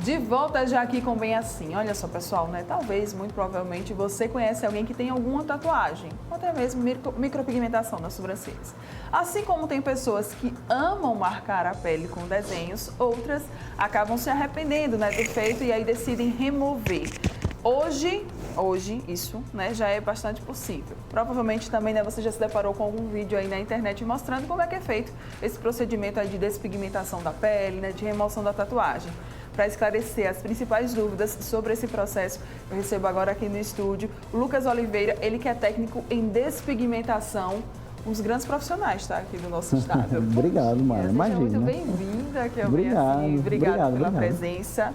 De volta já aqui com Bem Assim. Olha só, pessoal, né? Talvez, muito provavelmente, você conhece alguém que tem alguma tatuagem, ou até mesmo micropigmentação nas sobrancelhas. Assim como tem pessoas que amam marcar a pele com desenhos, outras acabam se arrependendo, né, do feito e aí decidem remover. Hoje isso, né, já é bastante possível. Provavelmente também, né, você já se deparou com algum vídeo aí na internet mostrando como é que é feito esse procedimento aí de despigmentação da pele, né, de remoção da tatuagem. Para esclarecer as principais dúvidas sobre esse processo, eu recebo agora aqui no estúdio o Lucas Oliveira, ele que é técnico em despigmentação, um dos grandes profissionais, tá, aqui do nosso estado. Obrigado, Mara. Imagina. Seja muito bem-vinda aqui ao Obrigado, Bem Assim. Obrigado pela obrigado. presença.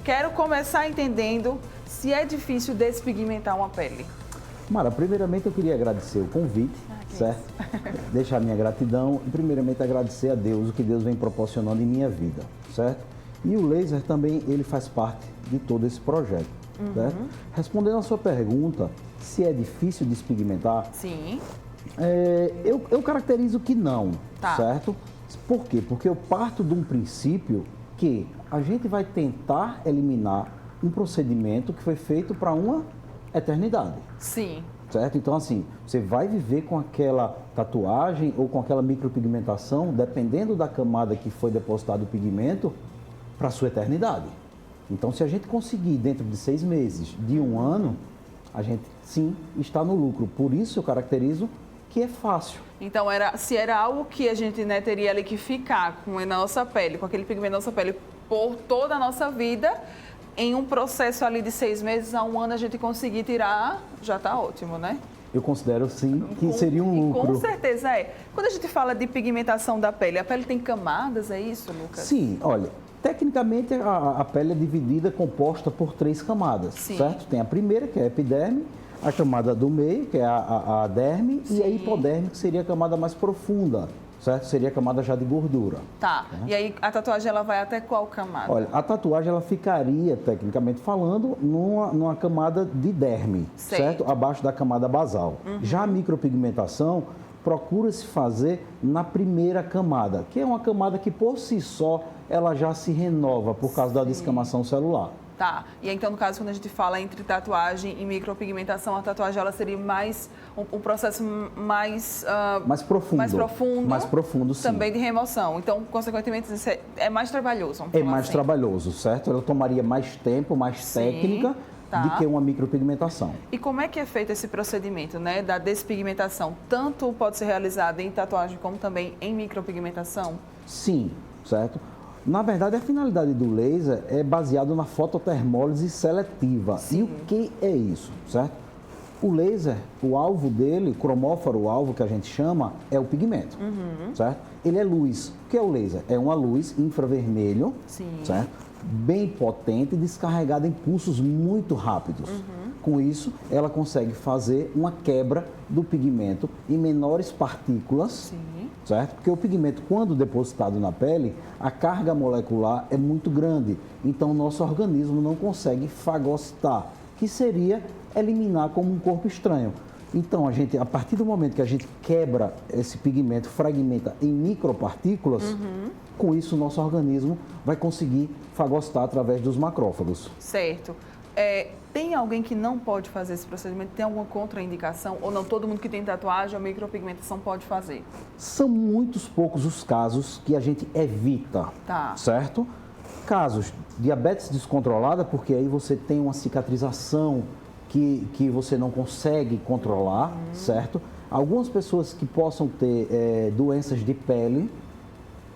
Quero começar entendendo se é difícil despigmentar uma pele. Mara, primeiramente eu queria agradecer o convite, certo? Deixar minha gratidão e primeiramente agradecer a Deus o que Deus vem proporcionando em minha vida, certo? E o laser também, ele faz parte de todo esse projeto, certo? Respondendo a sua pergunta, se é difícil despigmentar, Sim. eu caracterizo que não, Tá. certo? Por quê? Porque eu parto de um princípio que a gente vai tentar eliminar um procedimento que foi feito para uma eternidade. Sim. Certo? Então, assim, você vai viver com aquela tatuagem ou com aquela micropigmentação, dependendo da camada que foi depositado o pigmento, para a sua eternidade. Então, se a gente conseguir dentro de 6 meses, de 1 ano, a gente, sim, está no lucro. Por isso, eu caracterizo que é fácil. Então, se era algo que a gente, né, teria ali que ficar com a nossa pele, com aquele pigmento na nossa pele por toda a nossa vida, em um processo ali de 6 meses a 1 ano a gente conseguir tirar, já está ótimo, né? Eu considero, sim, que seria um lucro. Com certeza é. Quando a gente fala de pigmentação da pele, a pele tem camadas, é isso, Lucas? Sim, olha, tecnicamente a pele é dividida, composta por 3 camadas, Sim. certo? Tem a primeira, que é a epiderme, a camada do meio, que é a derme, Sim. e a hipoderme, que seria a camada mais profunda, certo? Seria a camada já de gordura. Tá. E aí a tatuagem ela vai até qual camada? Olha, a tatuagem ela ficaria, tecnicamente falando, numa camada de derme, certo? Abaixo da camada basal. Já a micropigmentação procura-se fazer na primeira camada, que é uma camada que por si só ela já se renova por causa da descamação celular. Tá. E aí, então, no caso, quando a gente fala entre tatuagem e micropigmentação, a tatuagem ela seria mais um processo mais profundo. Mais profundo. Mais profundo, sim. Também de remoção. Então, consequentemente, isso é mais trabalhoso. É mais trabalhoso, certo? Ela tomaria mais tempo, mais técnica do que uma micropigmentação. E como é que é feito esse procedimento, né, da despigmentação? Tanto pode ser realizado em tatuagem como também em micropigmentação? Sim, certo? Na verdade, a finalidade do laser é baseado na fototermólise seletiva. Sim. E o que é isso, certo? O laser, o alvo dele, cromóforo, o alvo que a gente chama, é o pigmento, certo? Ele é luz. O que é o laser? É uma luz infravermelho, certo? Bem potente, descarregada em pulsos muito rápidos. Com isso, ela consegue fazer uma quebra do pigmento em menores partículas, certo? Porque o pigmento, quando depositado na pele, a carga molecular é muito grande. Então, o nosso organismo não consegue fagocitar, que seria eliminar como um corpo estranho. Então, a partir do momento que a gente quebra esse pigmento, fragmenta em micropartículas, com isso o nosso organismo vai conseguir fagocitar através dos macrófagos. Certo. Tem alguém que não pode fazer esse procedimento? Tem alguma contraindicação? Ou não todo mundo que tem tatuagem ou micropigmentação pode fazer? São muitos poucos os casos que a gente evita, certo? Casos, diabetes descontrolada, porque aí você tem uma cicatrização que você não consegue controlar, certo? Algumas pessoas que possam ter doenças de pele,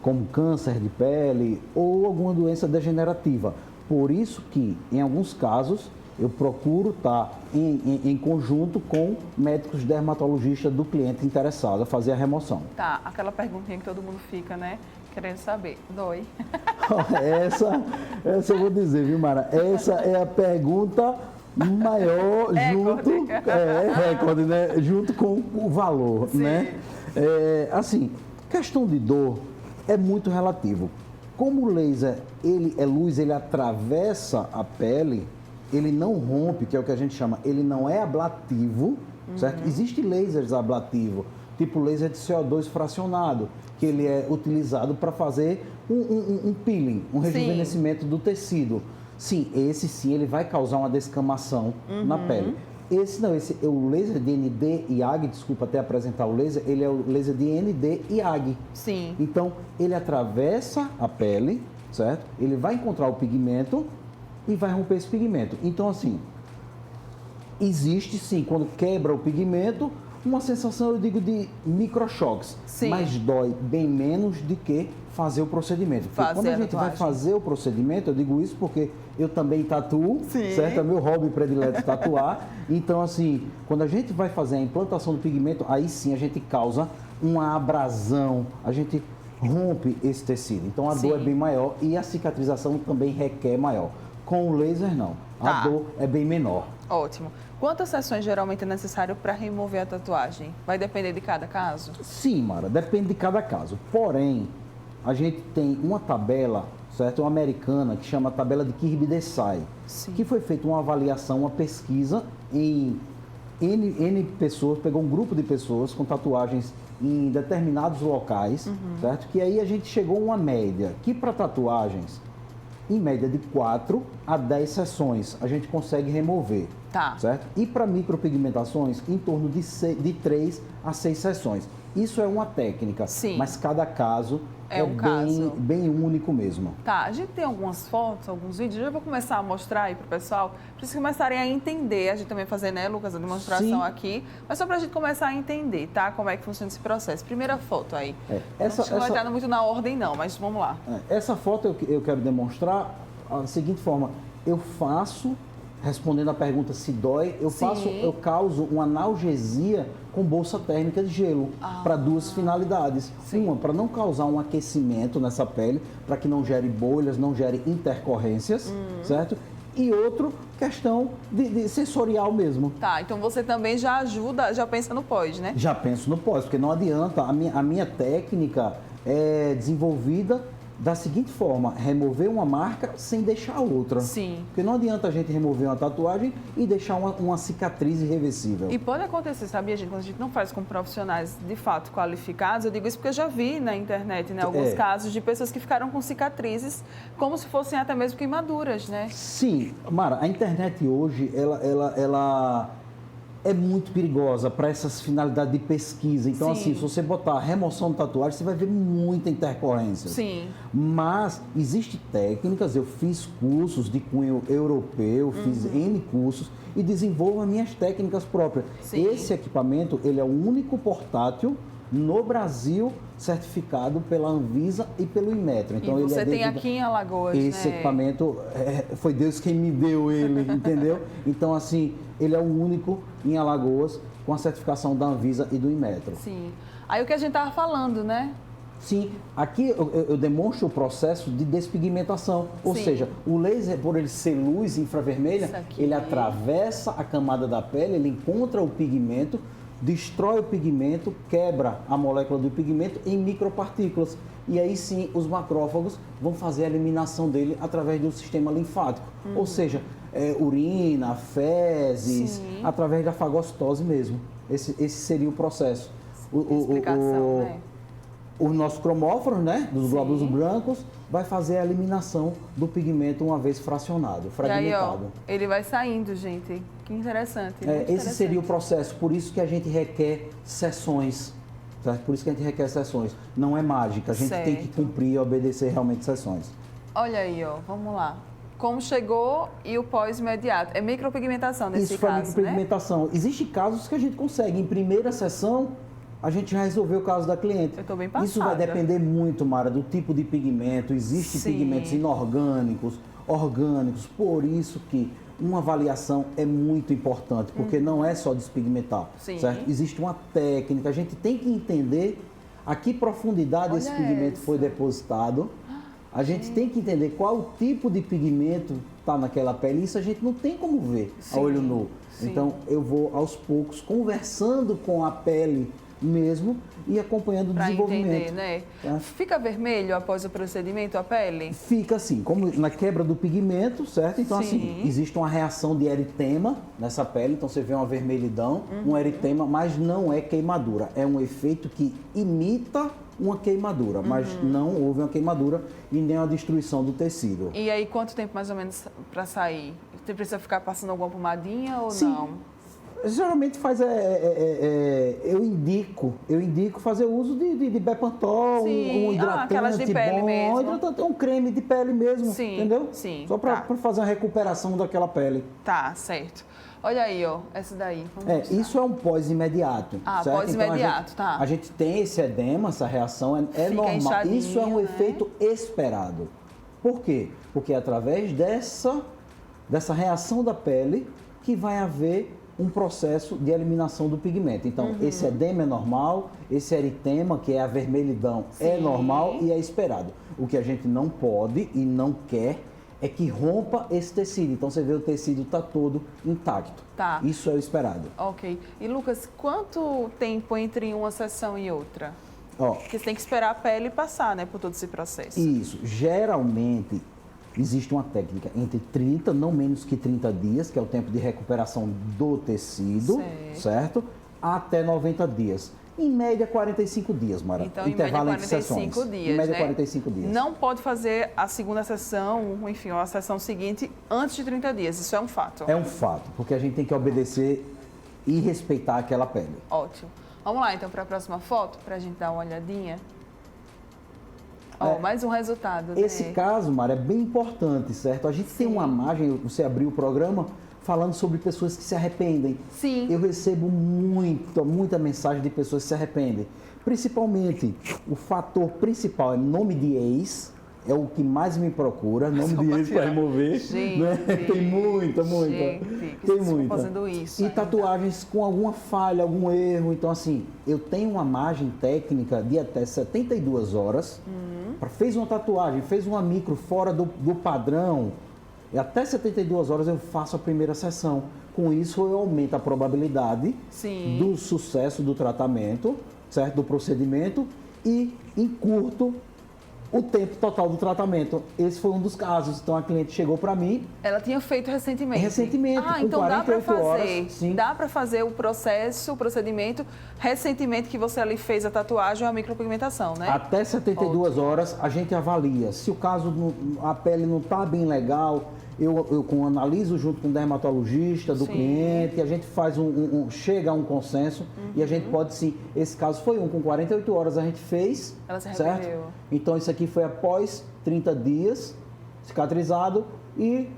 como câncer de pele ou alguma doença degenerativa. Por isso que, em alguns casos, eu procuro estar em conjunto com médicos dermatologistas do cliente interessado a fazer a remoção. Tá, aquela perguntinha que todo mundo fica, né? Querendo saber. Dói? Essa eu vou dizer, viu, Mara? Essa é a pergunta maior recorde, né? Junto com o valor, né? Assim, questão de dor é muito relativo. Como o laser, ele é luz, ele atravessa a pele, ele não rompe, que é o que a gente chama, ele não é ablativo, certo? Existem lasers ablativos, tipo laser de CO2 fracionado, que ele é utilizado para fazer um peeling, um rejuvenescimento do tecido. Sim, esse sim, ele vai causar uma descamação na pele. Esse não, esse é o laser de ND e AG, desculpa até apresentar o laser, ele é o laser de ND e AG. Sim. Então, ele atravessa a pele, certo? Ele vai encontrar o pigmento e vai romper esse pigmento. Então, assim, existe sim, quando quebra o pigmento, uma sensação, eu digo, de microchoques. Sim. Mas dói bem menos do que fazer o procedimento. Porque quando a gente vai fazer o procedimento, eu digo isso porque eu também tatuo, certo? É meu hobby predileto tatuar. Então, assim, quando a gente vai fazer a implantação do pigmento, aí sim a gente causa uma abrasão, a gente rompe esse tecido. Então, a dor é bem maior e a cicatrização também requer maior. Com o laser, não. A dor é bem menor. Ótimo. Quantas sessões geralmente é necessário para remover a tatuagem? Vai depender de cada caso? Sim, Mara, depende de cada caso. Porém, a gente tem uma tabela, certo? Uma americana que chama a tabela de Kirby-Desai, que foi feita uma avaliação, uma pesquisa em N pessoas, pegou um grupo de pessoas com tatuagens em determinados locais, certo? Que aí a gente chegou a uma média, que para tatuagens, em média de 4 a 10 sessões, a gente consegue remover, certo? E para micropigmentações, em torno de 3 a 6 sessões. Isso é uma técnica, mas cada caso é bem único mesmo. Tá, a gente tem algumas fotos, alguns vídeos, eu vou começar a mostrar aí para o pessoal, para eles começarem a entender, a gente também fazer, né, Lucas, a demonstração aqui, mas só para a gente começar a entender, tá, como é que funciona esse processo. Primeira foto aí. Não vai estar muito na ordem não, mas vamos lá. Essa foto eu quero demonstrar da seguinte forma, eu faço, respondendo a pergunta se dói, eu causo uma analgesia com bolsa térmica de gelo para duas finalidades. Uma, para não causar um aquecimento nessa pele, para que não gere bolhas, não gere intercorrências, certo? E outro, questão de sensorial mesmo. Tá, então você também já ajuda, já pensa no pós, né? Já penso no pós, porque não adianta, a minha técnica é desenvolvida da seguinte forma, remover uma marca sem deixar outra. Sim. Porque não adianta a gente remover uma tatuagem e deixar uma cicatriz irreversível. E pode acontecer, sabia, gente, quando a gente não faz com profissionais de fato qualificados, eu digo isso porque eu já vi na internet, né, alguns casos de pessoas que ficaram com cicatrizes como se fossem até mesmo queimaduras, né? Sim, Mara, a internet hoje, ela é muito perigosa para essas finalidades de pesquisa. Então, assim, se você botar remoção de tatuagem, você vai ver muita intercorrência. Sim. Mas existem técnicas, eu fiz cursos de cunho europeu, fiz N cursos e desenvolvo as minhas técnicas próprias. Esse equipamento, ele é o único portátil no Brasil certificado pela Anvisa e pelo Inmetro. Então, e você tem aqui em Alagoas, esse equipamento, foi Deus quem me deu ele, entendeu? Então, assim, ele é o único em Alagoas com a certificação da Anvisa e do Inmetro. Sim. Aí o que a gente estava falando, né? Sim, aqui eu demonstro o processo de despigmentação, ou seja, o laser, por ele ser luz infravermelha, ele atravessa a camada da pele, ele encontra o pigmento, destrói o pigmento, quebra a molécula do pigmento em micropartículas. E aí sim, os macrófagos vão fazer a eliminação dele através do sistema linfático. Ou seja, urina, fezes, através da fagocitose mesmo. Esse seria o processo. Né? O nosso cromóforo, né, dos glóbulos brancos, vai fazer a eliminação do pigmento uma vez fracionado, fragmentado. E aí, ó, ele vai saindo, gente. Que interessante. Esse seria o processo, por isso que a gente requer sessões. Certo? Por isso que a gente requer sessões. Não é mágica, a gente tem que cumprir e obedecer realmente sessões. Olha aí, ó, vamos lá. Como chegou e o pós-imediato. É micropigmentação nesse caso, né? Isso foi micropigmentação. Existem casos que a gente consegue, em primeira sessão, a gente já resolveu o caso da cliente. Eu estou bem passada. Isso vai depender muito, Mara, do tipo de pigmento. Existem pigmentos inorgânicos, orgânicos, por isso que uma avaliação é muito importante, porque não é só despigmentar, certo? Existe uma técnica, a gente tem que entender a que profundidade esse pigmento foi depositado, a gente tem que entender qual o tipo de pigmento está naquela pele, isso a gente não tem como ver a olho nu. Então, eu vou aos poucos conversando com a pele mesmo e acompanhando o Para desenvolvimento. entender, né? Tá? Fica vermelho após o procedimento a pele? Fica assim, como na quebra do pigmento, certo? Então, assim, existe uma reação de eritema nessa pele, então você vê uma vermelhidão, um eritema, mas não é queimadura. É um efeito que imita uma queimadura, mas não houve uma queimadura e nem uma destruição do tecido. E aí, quanto tempo mais ou menos para sair? Você precisa ficar passando alguma pomadinha ou Sim. não? Geralmente eu indico fazer uso de Bepantol, um hidratante aquelas de pele bom, mesmo. um creme de pele mesmo, Sim, entendeu? sim, Só para tá. fazer uma recuperação daquela pele. Tá, certo. Olha aí, ó, essa daí. Vamos mostrar. Isso é um pós-imediato. Ah, certo? pós-imediato, então, tá. A gente tem esse edema, essa reação é Fica normal. inchadinho, Isso é um né? efeito esperado. Por quê? Porque é através dessa reação da pele que vai haver um processo de eliminação do pigmento. Então, esse edema é normal, esse eritema, que é a vermelhidão, é normal e é esperado. O que a gente não pode e não quer é que rompa esse tecido. Então, você vê o tecido está todo intacto. Tá. Isso é o esperado. Ok. E, Lucas, quanto tempo entre uma sessão e outra? Ó, Porque você tem que esperar a pele passar, né, por todo esse processo. isso. Geralmente, existe uma técnica entre 30, não menos que 30 dias, que é o tempo de recuperação do tecido, certo? Até 90 dias. Em média, 45 dias, Mara. Então, em intervalo média, entre 45 sessões. dias, Em média, né? 45 dias. Não pode fazer a segunda sessão, enfim, ou a sessão seguinte, antes de 30 dias. Isso é um fato. É um fato, porque a gente tem que obedecer e respeitar aquela pele. Ótimo. Vamos lá, então, para a próxima foto, para a gente dar uma olhadinha. Ó, mais um resultado, né? Esse caso, Mara, é bem importante, certo? A gente tem uma imagem, você abriu o programa, falando sobre pessoas que se arrependem. Sim. Eu recebo muita mensagem de pessoas que se arrependem. Principalmente, o fator principal é nome de ex, é o que mais me procura, nome de ex para remover. Gente, né? Tem muita. Gente, que Tem vocês ficam muita. fazendo isso E ainda. tatuagens com alguma falha, algum erro. Então, assim, eu tenho uma margem técnica de até 72 horas. Fez uma tatuagem, fez uma micro fora do padrão, e até 72 horas eu faço a primeira sessão. Com isso, eu aumento a probabilidade do sucesso do tratamento, certo? Do procedimento, e encurto o tempo total do tratamento. Esse foi um dos casos. Então, a cliente chegou para mim. Ela tinha feito recentemente? Recentemente, Ah, com então dá para 48 fazer. horas, sim. Dá para fazer o procedimento recentemente que você ali fez a tatuagem ou a micropigmentação, né? Até 72 horas a gente avalia. Se o caso, a pele não está bem legal, eu analiso junto com o dermatologista do cliente, a gente faz chega a um consenso e a gente pode sim. Esse caso foi com 48 horas a gente fez. Ela se certo? arrependeu. Então isso aqui foi após 30 dias, cicatrizado e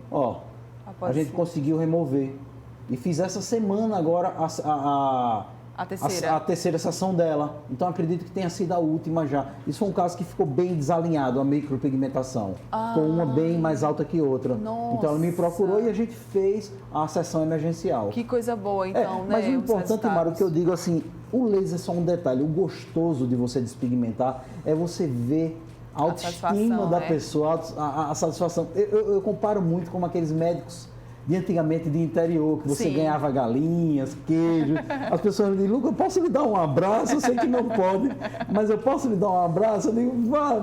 a gente conseguiu remover. E fiz essa semana agora a terceira sessão dela. Então acredito que tenha sido a última já. Isso foi um caso que ficou bem desalinhado, a micropigmentação. Ficou uma bem mais alta que outra. Nossa. Então ela me procurou e a gente fez a sessão emergencial. Que coisa boa, então, né? Mas o os importante, Mário, resultados. que eu digo assim, o laser é só um detalhe. O gostoso de você despigmentar é você ver a autoestima satisfação, da né? pessoa, a satisfação. Eu comparo muito com aqueles médicos de antigamente de interior, que você ganhava galinhas, queijo. As pessoas me dizem, Lucas, eu posso lhe dar um abraço? Eu sei que não pode, mas eu posso lhe dar um abraço? Eu digo,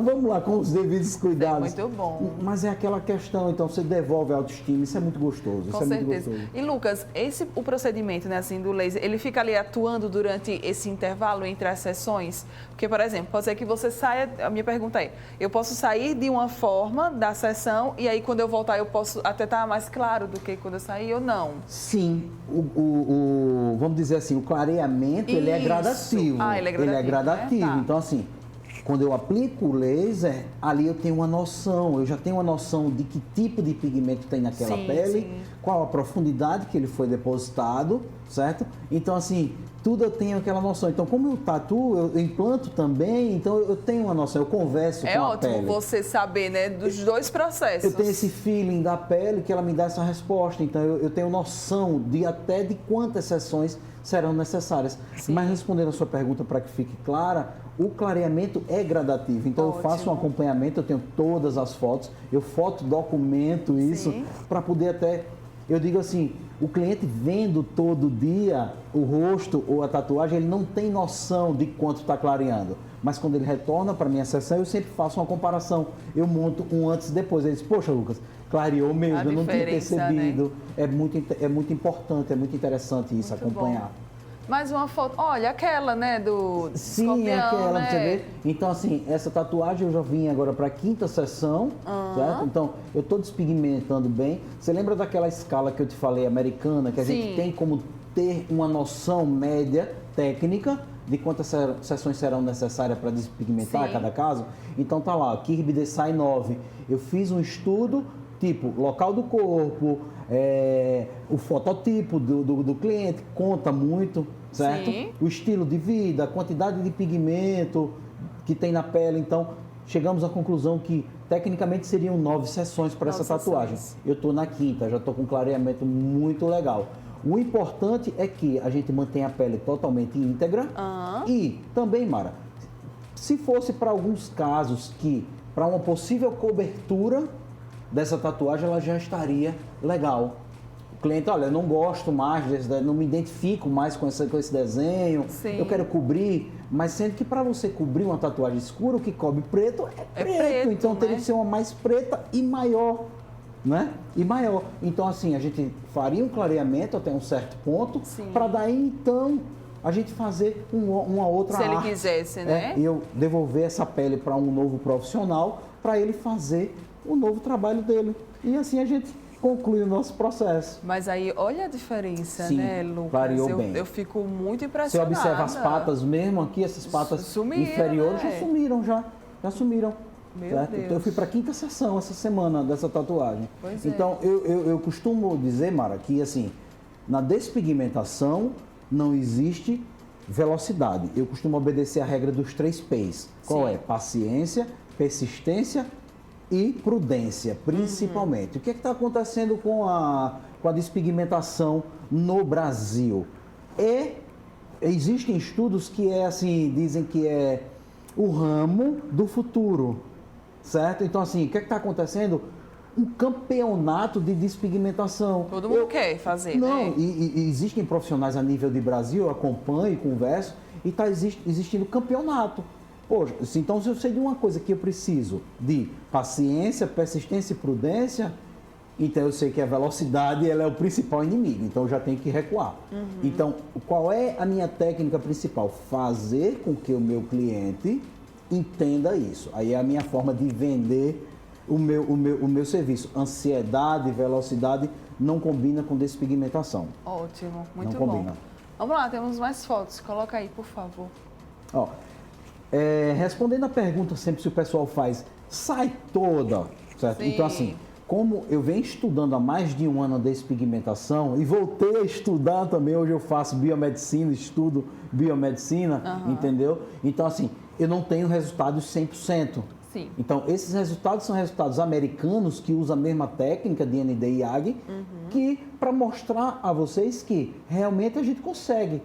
vamos lá, com os devidos cuidados. Muito bom. Mas é aquela questão, então você devolve a autoestima, isso é muito gostoso. Com certeza. E Lucas, o procedimento, né, assim, do laser, ele fica ali atuando durante esse intervalo entre as sessões? Porque, por exemplo, pode ser que você saia, a minha pergunta é, eu posso sair de uma forma da sessão e aí quando eu voltar eu posso até estar mais claro do que quando eu sair ou não? Sim, vamos dizer assim, o clareamento ele é gradativo. Ah, ele é gradativo. Ele é gradativo. Né? Tá. Então, assim, quando eu aplico o laser, ali eu tenho uma noção, eu já tenho uma noção de que tipo de pigmento tem naquela pele, qual a profundidade que ele foi depositado, certo? Então, assim, tudo eu tenho aquela noção. Então, como eu tatuo, eu implanto também, então eu tenho uma noção, eu converso com a pele. É ótimo você saber, né, dos dois processos. Eu tenho esse feeling da pele que ela me dá essa resposta. Então, eu tenho noção até de quantas sessões serão necessárias. Mas respondendo a sua pergunta para que fique clara, o clareamento é gradativo. Então, eu faço um acompanhamento, eu tenho todas as fotos, eu documento isso para poder até eu digo assim, o cliente vendo todo dia o rosto ou a tatuagem, ele não tem noção de quanto está clareando. Mas quando ele retorna para a minha sessão, eu sempre faço uma comparação. Eu monto um antes e depois. Ele diz, poxa, Lucas, clareou mesmo, eu não tinha percebido. Né? É muito importante, é muito interessante isso, muito acompanhar. Bom. Mais uma foto, olha, aquela, né, do Sim, escorpião, aquela, né? você vê? Então, assim, essa tatuagem eu já vim agora para a 5ª sessão, certo? Então, eu estou despigmentando bem. Você lembra daquela escala que eu te falei, americana, que a gente tem como ter uma noção média técnica de quantas sessões serão necessárias para despigmentar cada caso? Então, tá lá, Kirby Desai 9. Eu fiz um estudo, tipo, local do corpo, o fototipo do cliente, conta muito, certo? Sim. O estilo de vida, a quantidade de pigmento que tem na pele. Então, chegamos à conclusão que, tecnicamente, seriam 9 sessões para essa tatuagem. Eu estou na 5ª, já estou com um clareamento muito legal. O importante é que a gente mantenha a pele totalmente íntegra. E também, Mara, se fosse para alguns casos que, para uma possível cobertura dessa tatuagem, ela já estaria legal. O cliente, olha, eu não gosto mais desse, não me identifico mais com esse desenho, eu quero cobrir, mas sendo que para você cobrir uma tatuagem escura, o que cobre preto é preto, então teria que ser uma mais preta e maior, né? E maior. Então, assim, a gente faria um clareamento até um certo ponto, para daí, então, a gente fazer uma outra arte. Se ele quisesse, né? E eu devolver essa pele para um novo profissional, para ele fazer o novo trabalho dele. E assim a gente conclui o nosso processo. Mas aí, olha a diferença, Sim, né, Lucas? clareou bem. Eu fico muito impressionada. Você observa as patas mesmo aqui, essas patas inferiores já sumiram. Meu Deus. Então, eu fui para a 5ª sessão essa semana dessa tatuagem. Então, eu costumo dizer, Mara, que assim, na despigmentação não existe velocidade. Eu costumo obedecer a regra dos 3 P's. Qual é? Paciência, persistência e prudência, principalmente. O que está acontecendo com a despigmentação no Brasil? Existem estudos que dizem que é o ramo do futuro, certo? Então, assim, o que está acontecendo? Um campeonato de despigmentação. Todo mundo quer fazer, né? E existem profissionais a nível de Brasil, eu acompanho e converso, e está existindo campeonato. Poxa, então, se eu sei de uma coisa que eu preciso de paciência, persistência e prudência, então eu sei que a velocidade ela é o principal inimigo, então eu já tenho que recuar. Então, qual é a minha técnica principal? Fazer com que o meu cliente entenda isso. Aí é a minha forma de vender o meu serviço. Ansiedade, velocidade não combina com despigmentação. Ótimo, muito não bom. Combina. Vamos lá, temos mais fotos. Coloca aí, por favor. Ó, respondendo a pergunta sempre se o pessoal faz, sai toda, certo? Então, assim, como eu venho estudando há mais de um ano a despigmentação e voltei a estudar também, hoje eu faço biomedicina, estudo biomedicina, entendeu? Então, assim, eu não tenho resultados 100%. Sim. Então, esses resultados são resultados americanos que usam a mesma técnica de ND e AG, que para mostrar a vocês que realmente a gente consegue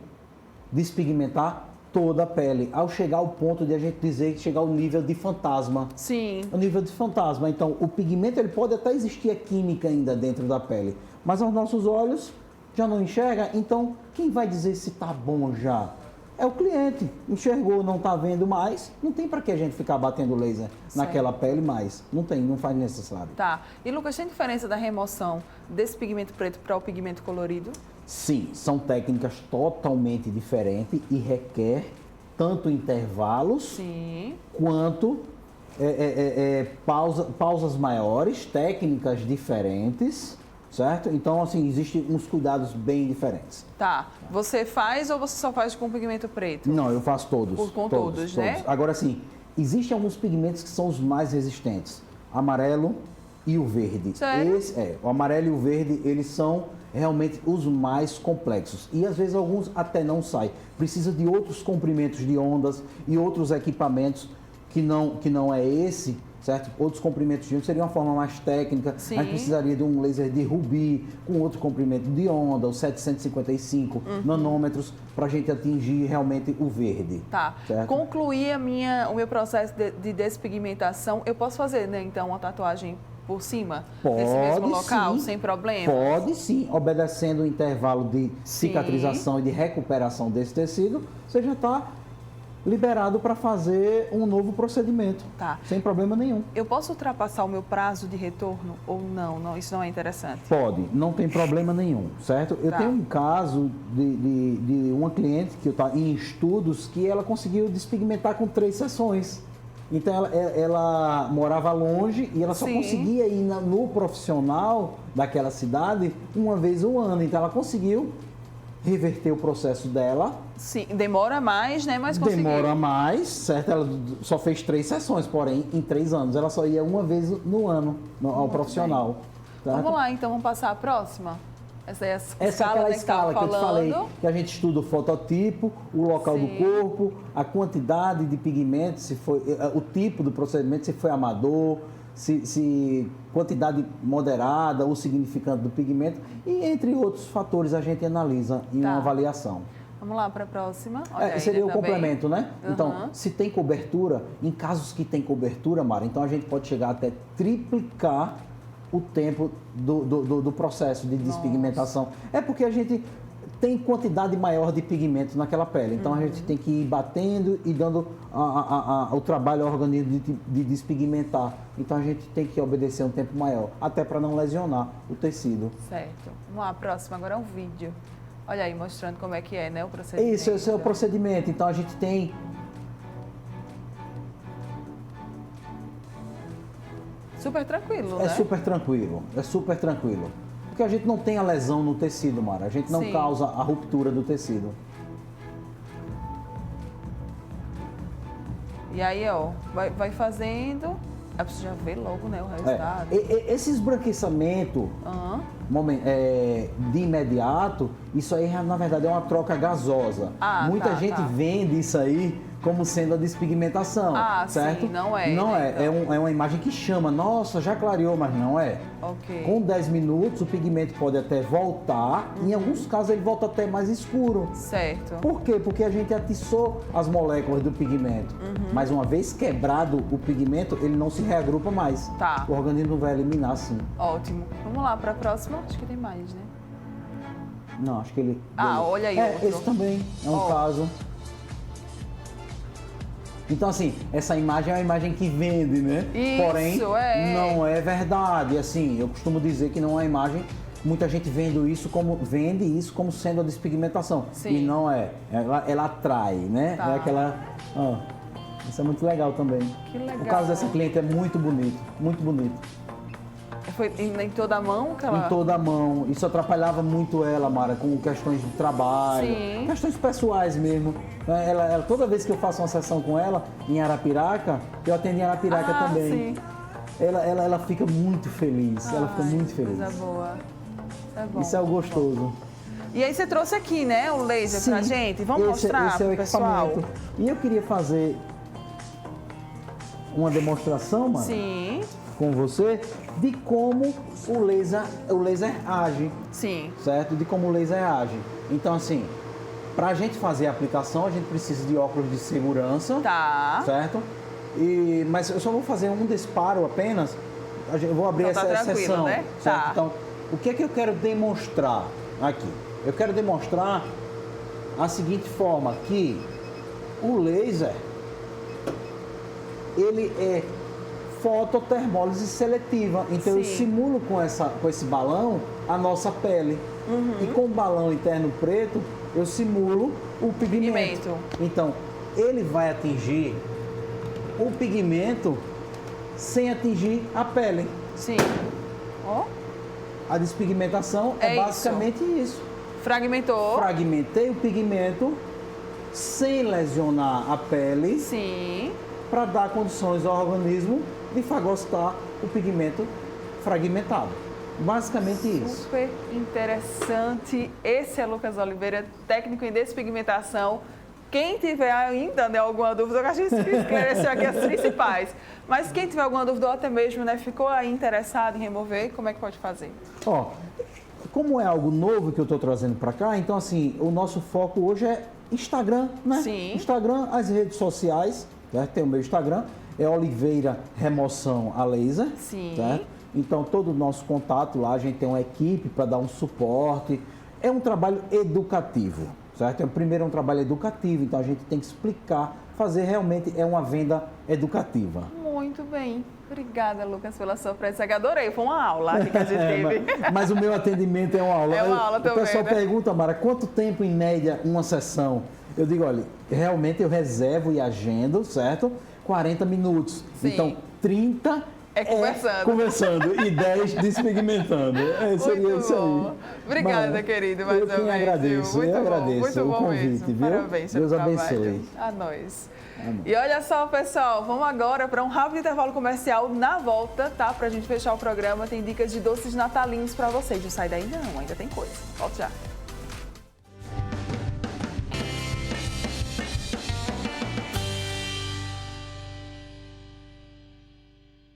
despigmentar toda a pele, ao chegar ao ponto de a gente dizer que chegar ao nível de fantasma. Sim. O nível de fantasma. Então, o pigmento, ele pode até existir a química ainda dentro da pele, mas aos nossos olhos já não enxerga. Então, quem vai dizer se tá bom já? É o cliente. Enxergou, não tá vendo mais, não tem para que a gente ficar batendo laser naquela pele mais. Não tem, não faz necessário. Tá. E Lucas, tem diferença da remoção desse pigmento preto para o pigmento colorido? Sim, são técnicas totalmente diferentes e requer tanto intervalos quanto pausas maiores, técnicas diferentes, certo? Então, assim, existem uns cuidados bem diferentes. Tá. Você faz ou você só faz com pigmento preto? Não, eu faço todos. Com todos, né? Agora, assim, existem alguns pigmentos que são os mais resistentes. Amarelo e o verde. Sério? O amarelo e o verde, eles são realmente os mais complexos. E às vezes alguns até não saem. Precisa de outros comprimentos de ondas e outros equipamentos que não é esse, certo? Outros comprimentos de onda seria uma forma mais técnica. Sim. A gente precisaria de um laser de rubi com outro comprimento de onda, os 755 nanômetros, para a gente atingir realmente o verde. Tá. Certo? Concluir o meu processo de despigmentação, eu posso fazer, né, então, uma tatuagem por cima Pode desse mesmo local, sim, sem problema? Pode sim, obedecendo o intervalo de cicatrização e de recuperação desse tecido, você já está liberado para fazer um novo procedimento, Tá. sem problema nenhum. Eu posso ultrapassar o meu prazo de retorno ou não? Não, isso não é interessante. Pode, não tem problema nenhum, certo? Eu Tá. tenho um caso de uma cliente que está em estudos que ela conseguiu despigmentar com 3 sessões. Então ela morava longe e ela só Sim. conseguia ir no profissional daquela cidade uma vez ao ano. Então ela conseguiu reverter o processo dela. Sim, demora mais, né? Mas conseguiu. Demora mais, certo? Ela só fez 3 sessões, porém, em 3 anos. Ela só ia uma vez no ano ao profissional. Certo? Vamos lá, então, vamos passar a próxima? Essa é a Essa é escala, aquela né, que tava escala que eu te falei, falando. que a gente estuda o fototipo, o local Sim. do corpo, a quantidade de pigmento, se foi, o tipo do procedimento, se foi amador, se quantidade moderada ou significante do pigmento, e entre outros fatores a gente analisa em Tá. uma avaliação. Vamos lá para a próxima. Olha aí, Seria né, o também. complemento, né? Então, Aham. se tem cobertura, em casos que tem cobertura, Mara, então a gente pode chegar até triplicar o tempo do processo de despigmentação. É porque a gente tem quantidade maior de pigmento naquela pele, então a gente tem que ir batendo e dando o trabalho ao organismo de despigmentar. Então a gente tem que obedecer um tempo maior, até para não lesionar o tecido. Certo. Vamos lá, a próxima agora é um vídeo. Olha aí, mostrando como é que é, né, o procedimento. Isso, esse é o procedimento. Então a gente tem... Super tranquilo, É né? super tranquilo, é super tranquilo. Porque a gente não tem a lesão no tecido, Mara. A gente não Sim. causa a ruptura do tecido. E aí, ó, vai fazendo. Aí você já vê logo, né, o resultado. Esse esbranquiçamento Aham. de imediato, isso aí na verdade é uma troca gasosa. Ah, Muita tá, gente tá. vende isso aí como sendo a despigmentação, Ah, certo? sim, não é, Não né, é, então. é uma imagem que chama, nossa, já clareou, mas não é. Ok. Com 10 minutos o pigmento pode até voltar, em alguns casos ele volta até mais escuro. Certo. Por quê? Porque a gente atiçou as moléculas do pigmento. Uhum. Mas uma vez quebrado o pigmento, ele não se reagrupa mais. Tá. O organismo vai eliminar sim. Ótimo. Vamos lá para a próxima. Acho que tem mais, né? Não, acho que ele... Ah, olha aí outro. Esse também é um Ó. caso. Então, assim, essa imagem é uma imagem que vende, né? Isso, Porém, é. não é verdade. Assim, eu costumo dizer que não é uma imagem... Muita gente vende isso como sendo a despigmentação. Sim. E não é. Ela atrai, né? Tá. É aquela... ó, isso é muito legal também. Que legal. O caso dessa cliente é muito bonito, muito bonito. Foi em toda a mão que ela... Em toda a mão. Isso atrapalhava muito ela, Mara, com questões de trabalho, Sim. questões pessoais mesmo. Toda vez que eu faço uma sessão com ela, em Arapiraca, eu atendo em Arapiraca Ah, também. sim. Ela fica muito feliz, ela fica Ai, muito feliz. Coisa boa. É bom. Isso é o gostoso. E aí você trouxe aqui, né, o laser pra Sim, gente. Vamos mostrar esse é o pro pessoal? equipamento. E eu queria fazer uma demonstração, Mara, Sim, com você, de como o laser age. sim. Certo? De como o laser age. Então, assim, para a gente fazer a aplicação, a gente precisa de óculos de segurança, Tá. certo? Mas eu só vou fazer um disparo apenas. Eu vou abrir Então tá essa tranquilo, sessão. né? Certo? Tá. Então, o que é que eu quero demonstrar aqui? Eu quero demonstrar a seguinte forma, que o laser, ele é fototermólise seletiva. Então eu Sim. simulo com esse balão a nossa pele. E com o balão interno preto, eu simulo o pigmento. Pigmento. Então, ele vai atingir o pigmento sem atingir a pele. Sim. Ó, A despigmentação É é basicamente isso. fragmentou. Fragmentei o pigmento sem lesionar a pele, Sim. para dar condições ao organismo de fagocitar o pigmento fragmentado. Basicamente isso. Super interessante. Esse é Lucas Oliveira, técnico em despigmentação. Quem tiver ainda, né, alguma dúvida, eu acho que esclareceu aqui as principais. Mas quem tiver alguma dúvida ou até mesmo, né, ficou aí interessado em remover, como é que pode fazer? Ó, como é algo novo que eu estou trazendo para cá, então assim, o nosso foco hoje é Instagram, né? Sim. Instagram, as redes sociais, né? Tem o meu Instagram, é Oliveira Remoção a Laser. Sim. Certo? Então, todo o nosso contato lá, a gente tem uma equipe para dar um suporte. É um trabalho educativo, certo? Primeiro é um trabalho educativo, então a gente tem que explicar, fazer realmente uma venda educativa. Muito bem. Obrigada, Lucas, pela sua presença. Adorei, foi uma aula que a gente teve. Mas o meu atendimento é uma aula. É uma aula também, o pessoal né? pergunta, Mara, quanto tempo em média uma sessão? Eu digo, olha, realmente eu reservo e agendo, certo? 40 minutos. Sim. Então, 30 conversando e 10 despigmentando. Seria isso aí. Obrigada, Mara, querido, mais uma vez. Agradeço, muito eu bom, agradeço muito bom o convite, mesmo. viu? Parabéns pelo Deus trabalho. abençoe. A nós. Amém. E olha só, pessoal, vamos agora para um rápido intervalo comercial. Na volta, tá? Pra gente fechar o programa, tem dicas de doces natalinos para vocês. Não sai daí não, ainda tem coisa. Volto já.